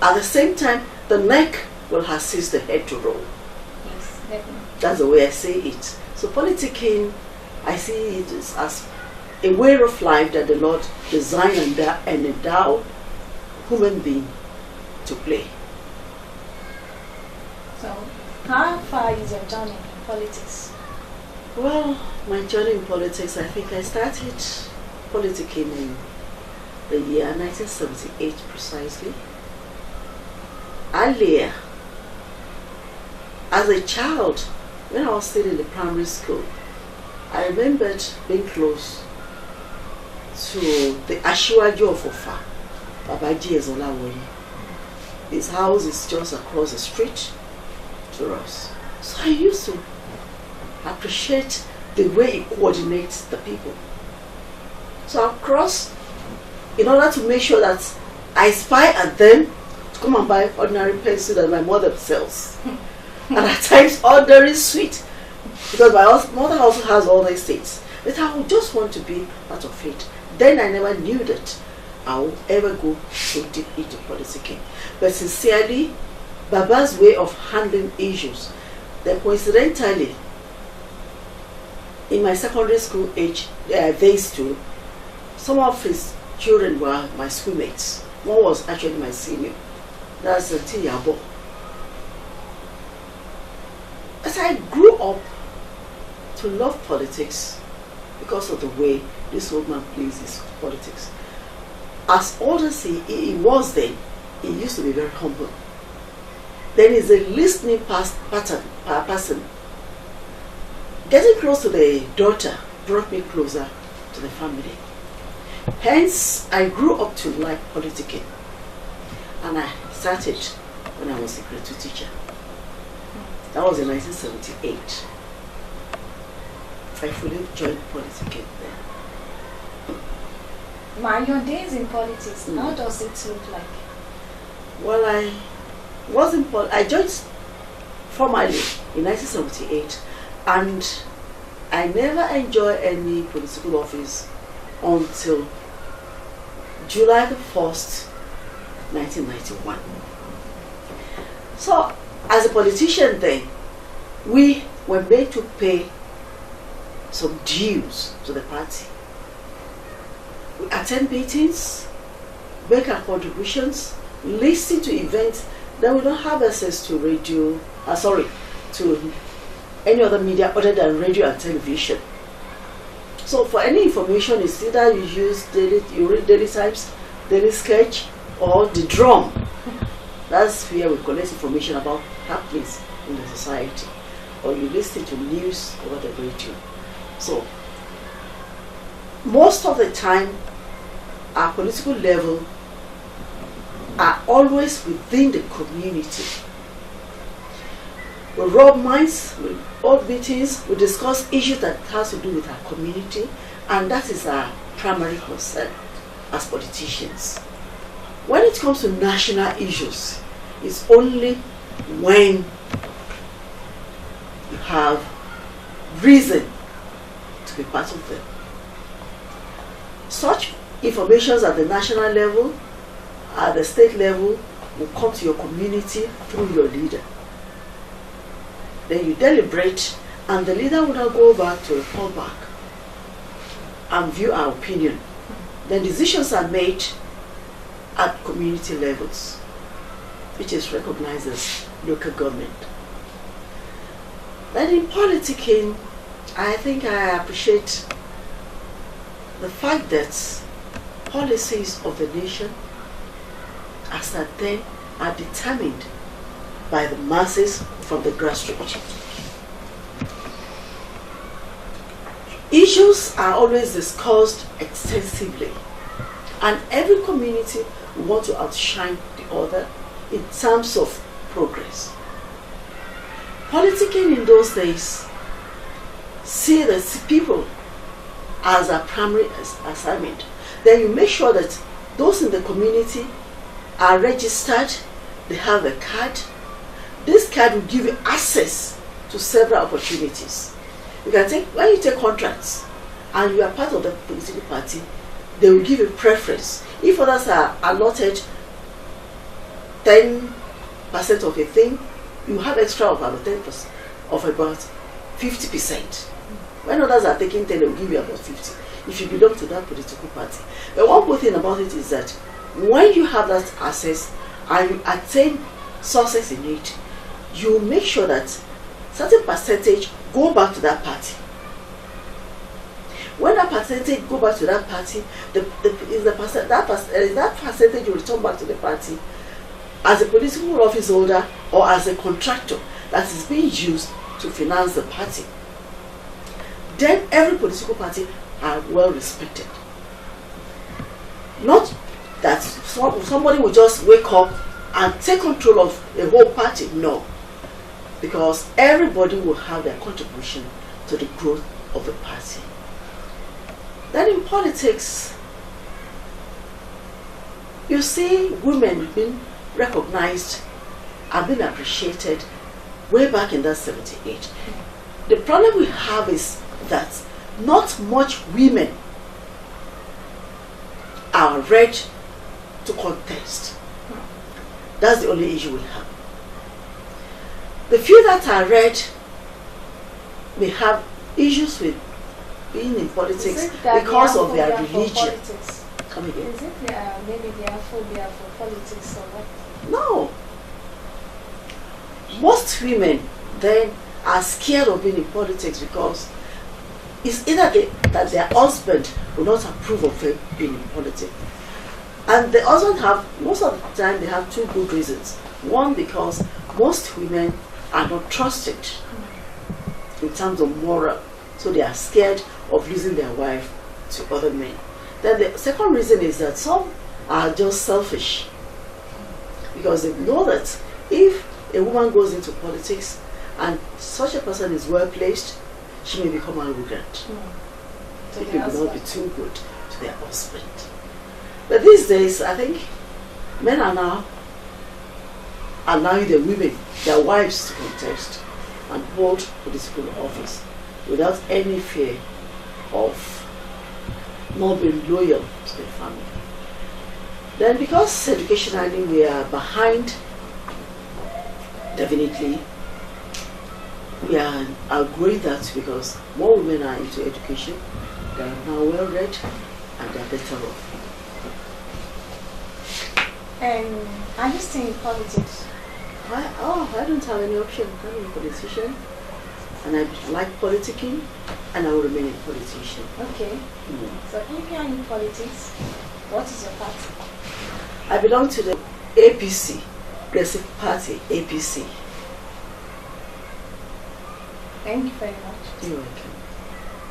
At the same time, the neck will assist the head to roll. Yes, definitely. That's the way I see it. So politicking, I see it as a way of life that the Lord designed and endowed human being to play. So, how far is your journey in politics? Well, my journey in politics, I think I started politicking in the year 1978 precisely. Earlier, as a child, when I was still in the primary school, I remembered being close to the Asiwaju of Ofa, Babaji Ezolawoyi. His house is just across the street to us. So I used to appreciate the way he coordinates the people. So I'll cross in order to make sure that I spy at them to come and buy ordinary pencil that my mother sells. And at times ordinary sweet, because my mother also has all these things. But I would just want to be part of it. Then I never knew that I would ever go so deep into politicking. But sincerely, Baba's way of handling issues, then coincidentally, in my secondary school age, days too, some of his children were my schoolmates. One was actually my senior. That's Tiyabo. As I grew up to love politics because of the way this old man plays his politics. As old as he was then, he used to be very humble. Then he's a listening person. Getting close to the daughter brought me closer to the family. Hence, I grew up to like politicking. And I started when I was a grade 2 teacher. That was in 1978. I fully joined politicking then. Your days in politics, how does it look like? Well, I joined formally in 1978, and I never enjoyed any political office until July the 1st, 1991. So, as a politician then, we were made to pay some dues to the party. We attend meetings, make our contributions, listen to events that we don't have access to radio, to any other media other than radio and television. So for any information, it's either you read Daily Times, Daily Sketch, or The Drum. That's where we collect information about happenings in the society. Or you listen to news over the radio. So most of the time, our political level are always within the community. We rub minds, we hold meetings, we discuss issues that has to do with our community, and that is our primary concern as politicians. When it comes to national issues, it's only when you have reason to be part of them. Such information at the national level, at the state level, will come to your community through your leader. Then you deliberate, and the leader will now go back to report back and view our opinion. Then decisions are made at community levels, which is recognized as local government. Then in politicking, I think I appreciate the fact that policies of the nation as at then are determined by the masses from the grassroots. Issues are always discussed extensively, and every community will want to outshine the other in terms of progress. Politicking in those days see the people as a primary assignment. Then you make sure that those in the community are registered, they have a card. This card will give you access to several opportunities. You can take, when you take contracts and you are part of the political party, they will give you preference. If others are allotted 10% of a thing, you have extra of about 10%, of about 50%. When others are taking 10, they will give you about 50 if you belong to that political party. But one good thing about it is that when you have that access and you attain success in it, you make sure that certain percentage go back to that party. When that percentage go back to that party, that percentage will return back to the party as a political office holder or as a contractor that is being used to finance the party. Then every political party are well respected. Not that somebody will just wake up and take control of a whole party, no. Because everybody will have their contribution to the growth of the party. Then in politics, you see women being recognized and being appreciated way back in that 78. The problem we have is that not much women are ready to contest. That's the only issue we have. The few that are ready may have issues with being in politics because of their religion. Come again. Is it maybe they are phobia for politics or what? No. Most women then are scared of being in politics because it's either that their husband will not approve of them being in politics. And the husband most of the time, they have two good reasons. One, because most women are not trusted in terms of moral, so they are scared of losing their wife to other men. Then the second reason is that some are just selfish because they know that if a woman goes into politics and such a person is well placed, she may become arrogant. It may not be too good to their husband. But these days, I think men are now allowing the women, their wives, to contest and hold political office without any fear of not being loyal to their family. Then because educationally we are behind, definitely we are growing that because more women are into education, they are now well read and they are better off. And are you still in politics? I don't have any option. I'm a politician and I like politicking and I will remain a politician. Okay. So if you are in politics, what is your party? I belong to the APC, Progressive Party, APC. Thank you very much. You're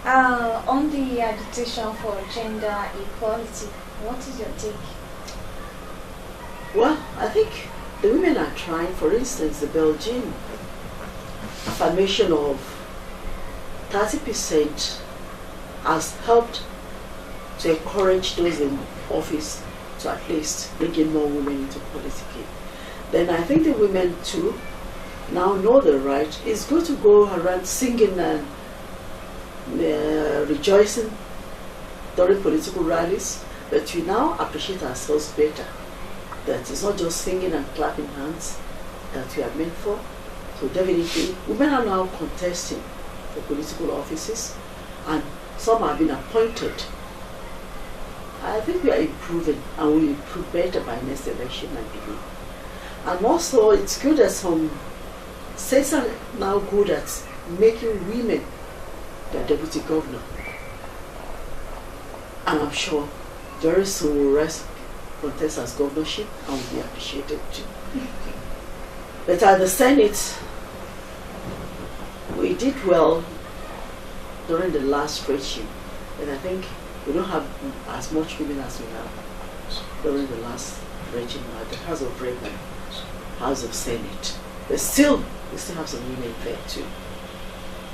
welcome. On the agitation for gender equality, what is your take? Well, I think the women are trying. For instance, the Belgian affirmation of 30% has helped to encourage those in office to at least bring in more women into politics. Then I think the women too now know the right. It's good to go around singing and rejoicing during political rallies, but we now appreciate ourselves better. That it's not just singing and clapping hands that we are meant for. So definitely, women are now contesting for political offices and some have been appointed. I think we are improving and we will improve better by next election, I believe. And also, it's good that some states are now good at making women their deputy governor. And I'm sure very soon we'll rise contest as governorship and will be appreciated too. But at the Senate, we did well during the last regime, and I think we don't have as much women as we have during the last regime at the House of Rep and House of Senate. But still, we still have some women there too,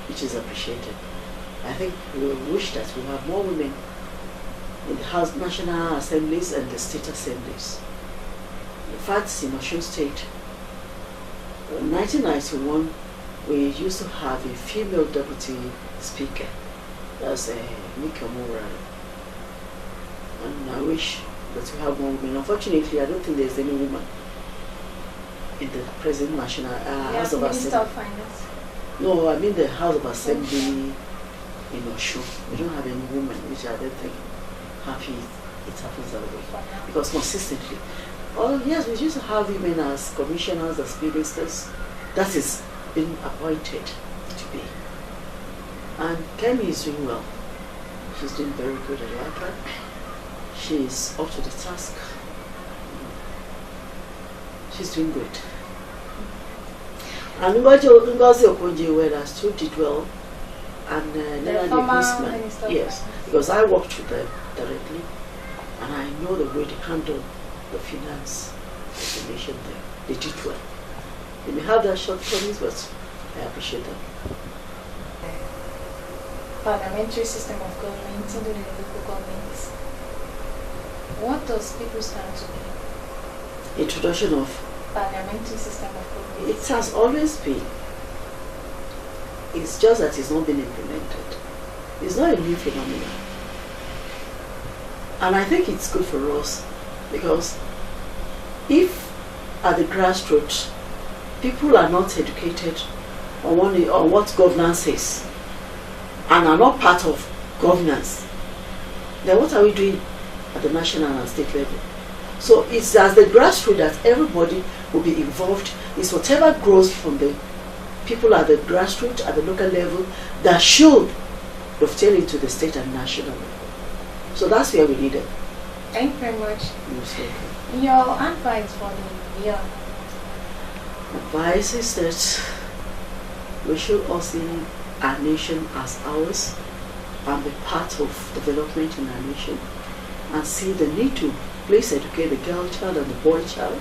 which is appreciated. I think we wish that we have more women in the House, National Assemblies and the State Assemblies. In fact, in Osun State, in 1991, we used to have a female deputy speaker. That's Nika Mura. And I wish that we have more women. Unfortunately, I don't think there's any woman in the present National House of Assembly. No, I mean the House of Assembly in Osun. We don't have any woman, which I don't think happy it happens that way. Because consistently, yes, we used to have women as commissioners, as ministers. That is being appointed to be. And Kemi is doing well. She's doing very good. I like her. She's up to the task. She's doing good. And Ngozi Okonjo-Iweala too did well. And Nelani Guzman, yes, because I worked with them directly, and I know the way they handle the finance of the nation there. They did well. They may have their shortcomings, but I appreciate them. Parliamentary system of government in the local governments. What does people stand to be? Introduction of Parliamentary system of government. It has always been. It's just that it's not been implemented. It's not a new phenomenon. And I think it's good for us because if at the grassroots people are not educated on what governance is and are not part of governance, then what are we doing at the national and state level? So it's as the grassroots that everybody will be involved. It's whatever grows from the people at the grassroots, at the local level, that should dovetail into the state and national level. So that's where we need it. Thank you very much. Your advice for the year? Advice is that we should all see our nation as ours and be part of development in our nation and see the need to please educate the girl child and the boy child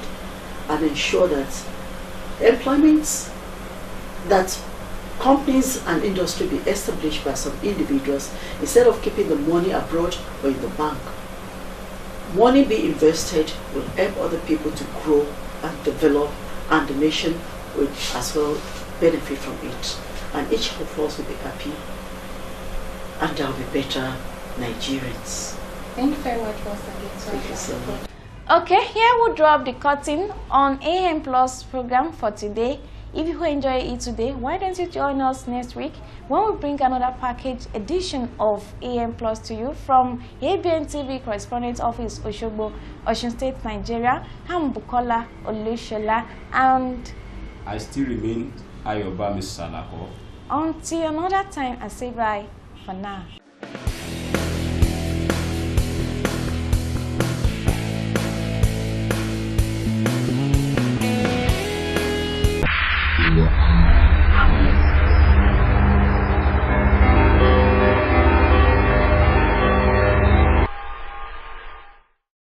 and ensure that employment, that companies and industry be established by some individuals instead of keeping the money abroad or in the bank. Money be invested will help other people to grow and develop, and the nation will as well benefit from it. And each of us will be happy, and there will be better Nigerians. Thank you very much once again. Thank you so much. Okay, here we'll drop the curtain on AM Plus program for today. If you enjoy it today, why don't you join us next week when we bring another package edition of AM Plus to you from ABN TV Correspondent Office, Osogbo, Osun State, Nigeria. I'm Bukola Olushola, and I still remain Ayoba Miss Salako. Until another time, I say bye for now.